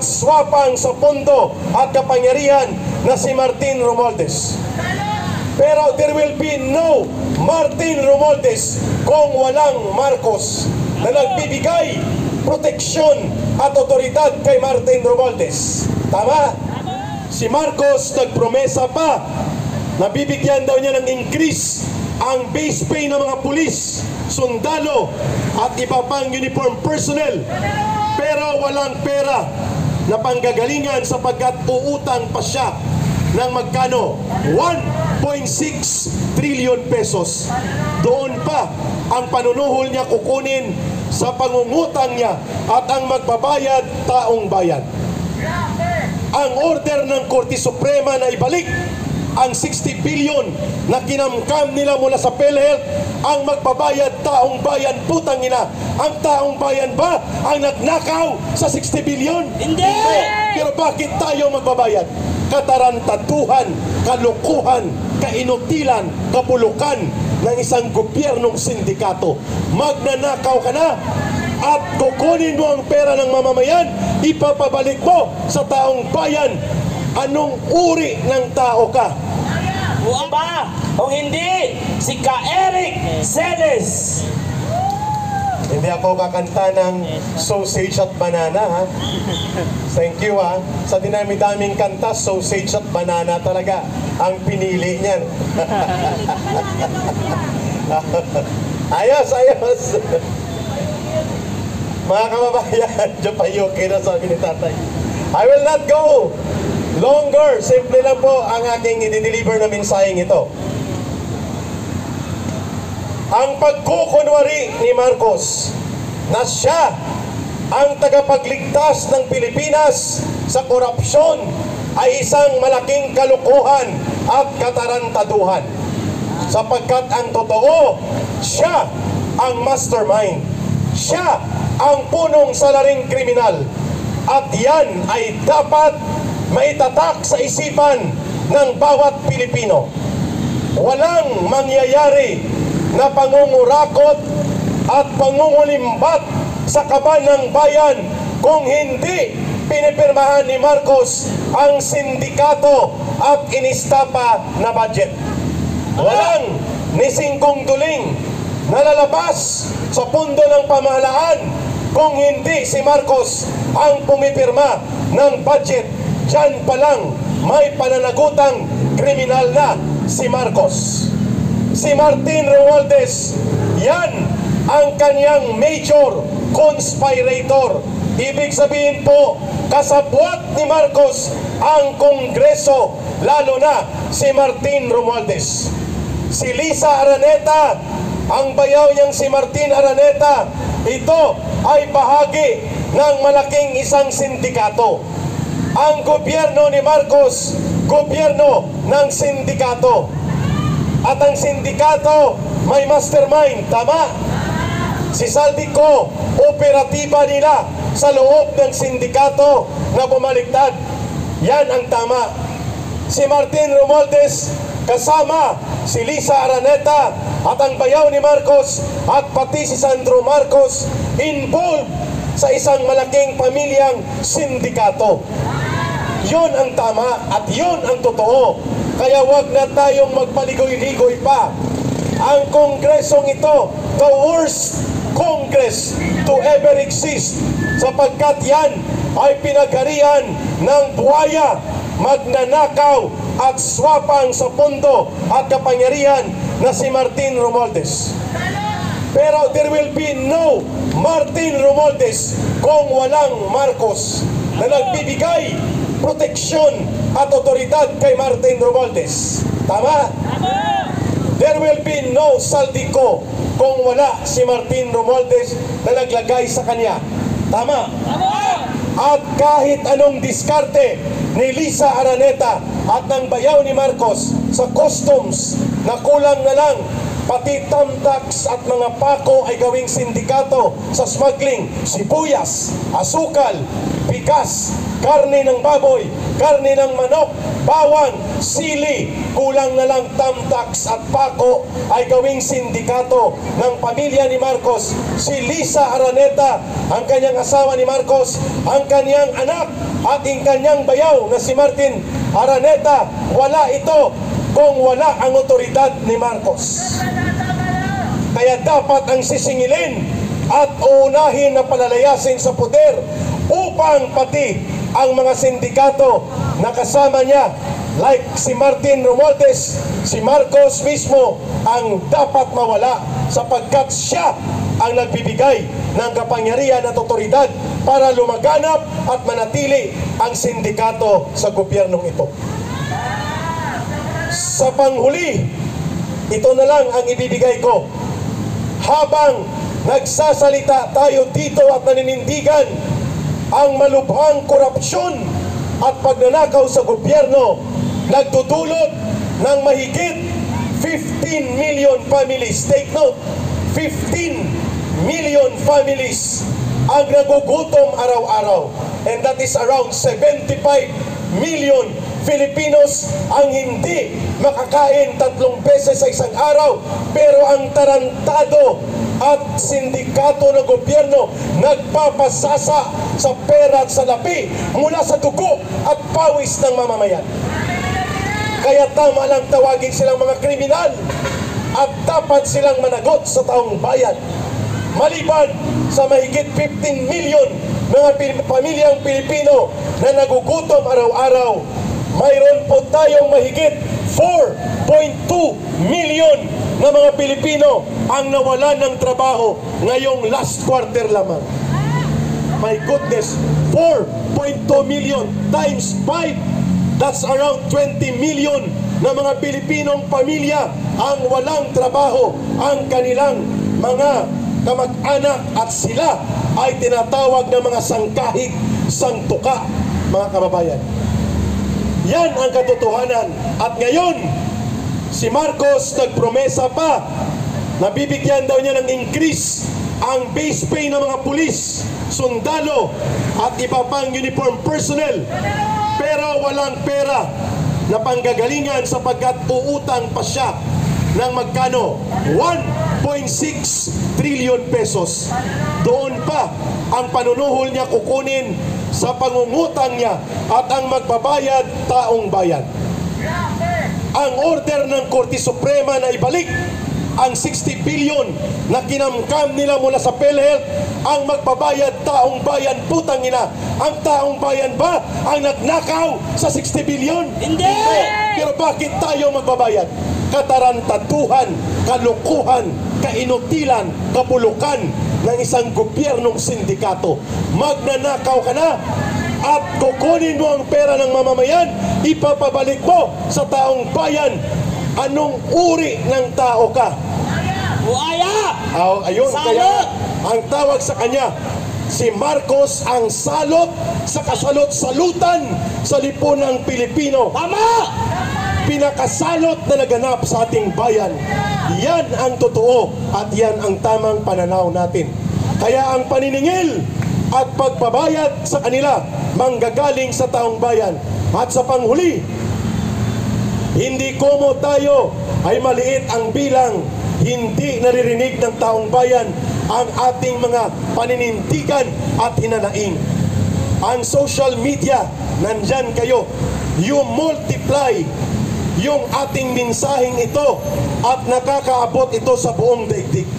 at swapang sa pondo at kapangyarihan na si Martin Romualdez. Pero there will be no Martin Romualdez kung walang Marcos na nagbibigay proteksyon at otoridad kay Martin Romualdez. Tama? Si Marcos nagpromesa pa na bibigyan daw niya ng increase ang base pay ng mga pulis, sundalo at iba pang uniform personnel. Pero walang pera na panggagalingan sapagkat uutang pa siya ng magkano? 1.6 trillion pesos. Doon pa ang panunuhol niya kukunin sa pangungutang niya at ang magbabayad taong bayan. Ang order ng Korte Suprema na ibalik ang 60 billion na kinamkam nila mula sa PhilHealth, ang magbabayad taong bayan. Putang ina, ang taong bayan ba ang nagnakaw sa 60 billion? Hindi! Pero bakit tayo magbabayad? Katarantaduhan, kalukuhan, kainutilan, kapulukan ng isang gobyernong sindikato. Magnanakaw ka na at kukunin mo ang pera ng mamamayan, ipapabalik mo sa taong bayan. Anong uri ng tao ka? Buwan ba? Kung hindi, si Ka Eric Celes. Hindi ako kakanta ng sausage at banana, ha? Thank you, ha? Sa dinami-daming kanta, sausage at banana talaga ang pinili niyan. Ayos, ayos. Mga kababayan, Japayuki na sabi ni tatay. I will not go longer. Simple lang po ang aking i-deliver na mensaheng ito. Ang pagkukunwari ni Marcos na siya ang tagapagligtas ng Pilipinas sa korupsyon ay isang malaking kalukuhan at katarantaduhan. Sapagkat ang totoo, siya ang mastermind. Siya ang punong salaring kriminal. At yan ay dapat maitatak sa isipan ng bawat Pilipino. Walang mangyayari na pangungurakot at pangungulimbat sa kaban ng bayan kung hindi pinipirmahan ni Marcos ang sindikato at inistapa na budget. Walang ni singkong duling na lalabas sa pundo ng pamahalaan kung hindi si Marcos ang pumipirma ng budget. Diyan pa lang may pananagutang kriminal na si Marcos. Si Martin Romualdez, yan ang kanyang major conspirator. Ibig sabihin po, kasabwat ni Marcos ang Kongreso, lalo na si Martin Romualdez. Si Lisa Araneta, ang bayaw niyang si Martin Araneta, ito ay bahagi ng malaking isang sindikato. Ang gobyerno ni Marcos, gobyerno ng sindikato. At ang sindikato may mastermind, tama? Si Saldico, operatiba nila sa loob ng sindikato na bumaliktad. Yan ang tama. Si Martin Romualdez kasama si Lisa Araneta at ang bayaw ni Marcos at pati si Sandro Marcos involved sa isang malaking pamilyang sindikato. Yun ang tama at yun ang totoo. Kaya wag na tayong magpaligoy-ligoy pa. Ang kongresong ito, the worst Congress to ever exist, sapagkat yan ay pinagharian ng buwaya, magnanakaw at swapang sa pondo at kapangyarihan na si Martin Romualdez. Pero there will be no Martin Romualdez kung walang Marcos na nagbibigay proteksyon at otoridad kay Martin Romualdez. Tama? There will be no Saldico kung wala si Martin Romualdez na naglagay sa kanya. Tama? At kahit anong diskarte ni Lisa Araneta at ng bayaw ni Marcos sa customs na kulang na lang, pati tamtax at mga pako ay gawing sindikato sa smuggling, sibuyas, asukal, bigas, karne ng baboy, karne ng manok, bawang, sili, kulang na lang tamtax at pako ay gawing sindikato ng pamilya ni Marcos. Si Lisa Araneta, ang kanyang asawa ni Marcos, ang kanyang anak at ang kanyang bayaw na si Martin Araneta, wala ito kung wala ang otoridad ni Marcos. Kaya dapat ang sisingilin at uunahin na palalayasin sa poder upang pati ang mga sindikato na kasama niya like si Martin Romualdez, si Marcos mismo ang dapat mawala sapagkat siya ang nagbibigay ng kapangyarihan at otoridad para lumaganap at manatili ang sindikato sa gobyernong ito. Sa panghuli, ito na lang ang ibibigay ko. Habang nagsasalita tayo dito at naninindigan ang malubhang korupsyon at pagnanakaw sa gobyerno, nagdudulot ng mahigit 15 million families. Take note, 15 million families ang nagugutom araw-araw. And that is around 75 million Filipinos ang hindi makakain 3 beses sa isang araw. Pero ang tarantado at sindikato ng gobyerno nagpapasasa sa pera at sa lapi mula sa dugo at pawis ng mamamayan. Kaya tama lang tawagin silang mga kriminal at dapat silang managot sa taong bayan. Maliban sa mahigit 15 million mga pamilyang Pilipino na nagugutom araw-araw, mayroon po tayong mahigit 4.2 million na mga Pilipino ang nawalan ng trabaho ngayong last quarter lamang. My goodness, 4.2 million times 5, that's around 20 million na mga Pilipinong pamilya ang walang trabaho. Ang kanilang mga kamag-anak at sila ay tinatawag na mga sangkahig, sangtuka, mga kababayan. Yan ang katotohanan. At ngayon, si Marcos nagpromesa pa na bibigyan daw niya ng increase ang base pay ng mga pulis, sundalo at iba pang uniform personnel. Pero walang pera na panggagalingan sapagkat uutang pa siya ng magkano? 1.6 trillion pesos. Doon pa ang panunuhol niya kukunin sa pangungutang niya at ang magbabayad taong bayan. Ang order ng Korte Suprema na ibalik ang 60 billion na kinamkam nila mula sa PhilHealth, ang magbabayad taong bayan. Putang ina, ang taong bayan ba ang nagnakaw sa 60 billion? Hindi! Pero bakit tayo magbabayad? Katarantatuhan, kalukuhan, kainutilan, kapulukan ng isang gobyernong sindikato. Magnanakaw ka na at kukunin mo ang pera ng mamamayan, ipapabalik mo sa taong bayan. Anong uri ng tao ka? Buaya! Ayun, Salot! kaya ang tawag sa kanya, si Marcos ang salot sa kasalot-salutan sa lipunang Pilipino. Tama! Pinakasalot na naganap sa ating bayan. Yan ang totoo at yan ang tamang pananaw natin. Kaya ang paniningil at pagbabayad sa kanila manggagaling sa taong bayan. At sa panghuli, hindi komo tayo ay maliit ang bilang, hindi naririnig ng taong bayan ang ating mga paninindigan at hinanaing. Ang social media, nandyan kayo. You multiply yung ating mensaheng ito at nakakaabot ito sa buong daigdig.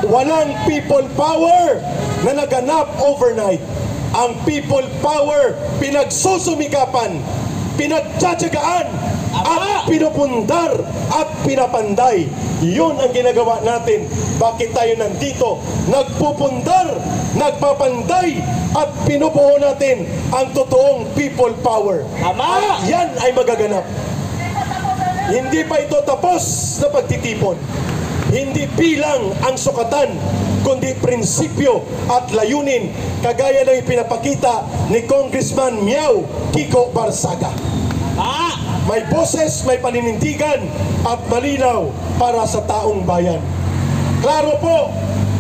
Walang people power na naganap overnight. Ang people power pinagsusumikapan, pinagtsatsagaan at pinupundar at pinapanday. Yun ang ginagawa natin. Bakit tayo nandito? Nagpupundar, nagpapanday at pinubuo natin ang totoong people power. At yan ay magaganap. Hindi pa ito tapos na pagtitipon. Hindi bilang ang sukatan, kundi prinsipyo at layunin, kagaya ng ipinapakita ni Congressman Miao Kiko Barsaga. May boses, may paninindigan at malinaw para sa taong bayan. Klaro po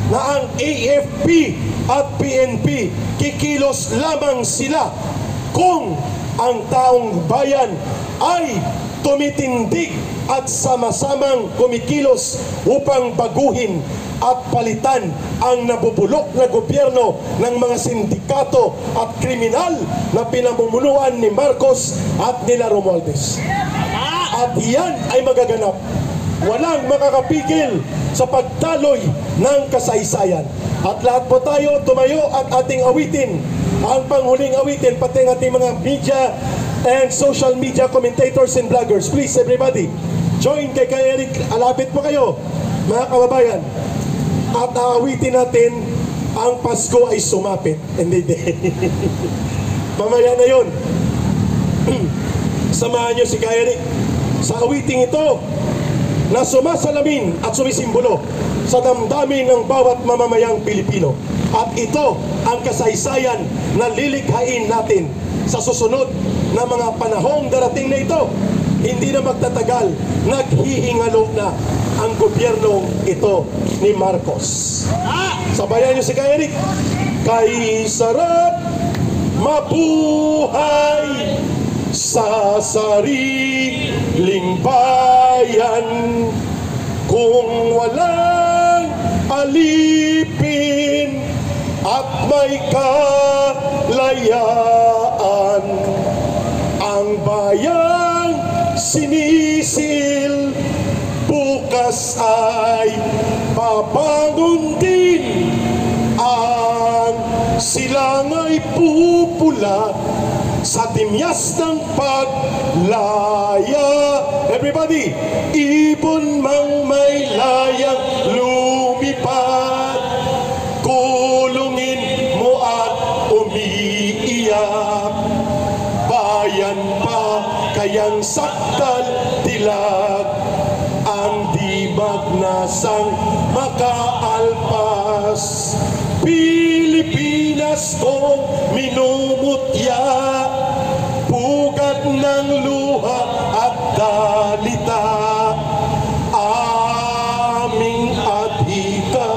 na ang AFP at PNP kikilos lamang sila kung ang taong bayan ay tumitindig at sama-samang kumikilos upang baguhin at palitan ang nabubulok na gobyerno ng mga sindikato at kriminal na pinamumunuan ni Marcos at nila Romualdez. At yan ay magaganap. Walang makakapigil sa pagdaloy ng kasaysayan. At lahat po tayo tumayo at ating awitin ang panghuling awitin, pati ang ating mga media and social media commentators and vloggers. Please, everybody, join kay Eric. Alapit po kayo, mga kababayan. At aawitin natin ang Pasko ay sumapit. Hindi. Mamaya na yun. Samahan nyo si Eric sa awiting ito na sumasalamin at sumisimbolo sa damdamin ng bawat mamamayang Pilipino. At ito ang kasaysayan na lilikhain natin sa susunod na mga panahong darating na ito. Hindi na magtatagal, naghihingalo na ang gobyernong ito ni Marcos. Sabayan niyo si Eric. Kay sarap mabuhay sa sariling bayan kung walang alipin at may kalayaan. Ang bayang sinisil bukas ay babangon din. Ang silang'y pupula sa timyas ng paglaya. Everybody, ibon mang may layang lumipad, kulungin mo at umiiyak. Bayan pa kayang saktal dilag, ang dimag na sang makaalpas. Pilipinas kong minumutya, pugat ng luha at dalita. Aming adhika,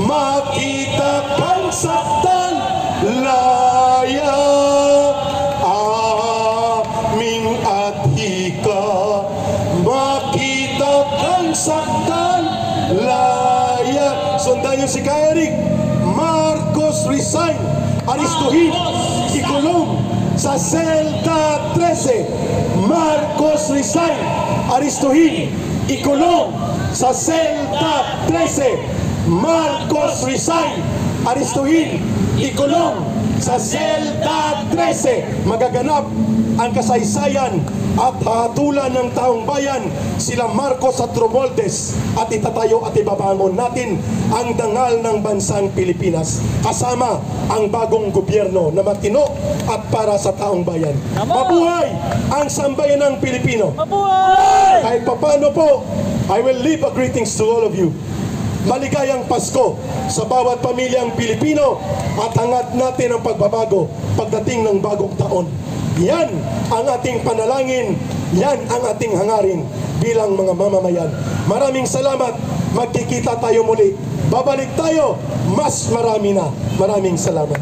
makita kang saktan laya. Aming adhika, makita kang saktan laya. Sundan niyo si Eric. Marcos resign, aristuhin, ikulong sa selda 13. Marcos resign, aristuhin, ikulong sa selda 13. Marcos resign, aristuhin, ikulong sa selda 13. Magaganap ang kasaysayan at hatulan ng taong bayan sila Marcos at Romualdez, at itatayo at ibabangon natin ang dangal ng bansang Pilipinas kasama ang bagong gobyerno na matino at para sa taong bayan. Mabuhay ang sambayanang Pilipino. Mabuhay! Kahit papano po, I will leave a greetings to all of you. Maligayang Pasko sa bawat pamilyang Pilipino at hangad natin ang pagbabago pagdating ng bagong taon. Yan ang ating panalangin, yan ang ating hangarin bilang mga mamamayan. Maraming salamat, magkikita tayo muli. Babalik tayo, mas marami na. Maraming salamat.